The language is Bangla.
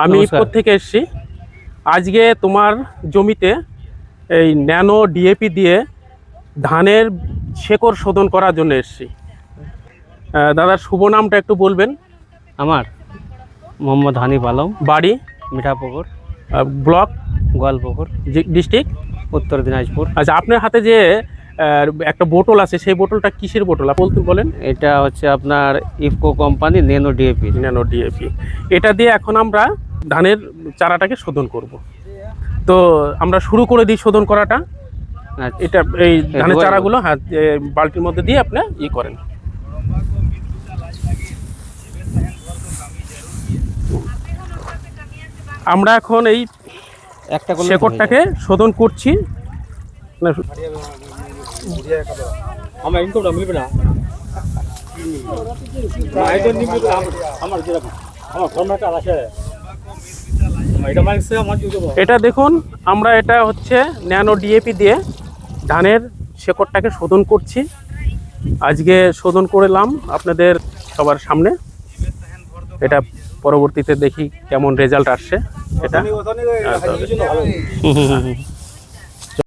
আমি ইফকো থেকে এসেছি। আজকে তোমার জমিতে এই ন্যানো ডিএপি দিয়ে ধানের শেকড় শোধন করার জন্য এসেছি। দাদার শুভ নামটা একটু বলবেন? আমার মোহাম্মদ হানিফ আলম, বাড়ি? মিঠাপুকুর, ব্লক? গোয়ালপুকুর, ডিস্ট্রিক্ট? উত্তর দিনাজপুর। আচ্ছা, আপনার হাতে যে একটা বোতল আছে, সেই বোতলটা কিসের বোতল বলেন? এটা হচ্ছে আপনার IFFCO company nano DAP. Nano DAP. এটা দিয়ে এখন আমরা ধানের চারাটাকে শোধন করব। তো আমরা শুরু করে দিই শোধন করাটা। এটা এই ধানের চারাগুলো বালতির মধ্যে দিয়ে আপনি করেন। আমরা এখন এই একটা শেকড়টাকে শোধন করছি। এটা দেখুন, আমরা এটা হচ্ছে ন্যানো ডিএপি দিয়ে ধানের শেকড়টাকে শোধন করছি। আজকে শোধন করলাম আপনাদের সবার সামনে। এটা পরবর্তীতে দেখি কেমন রেজাল্ট আসছে। এটা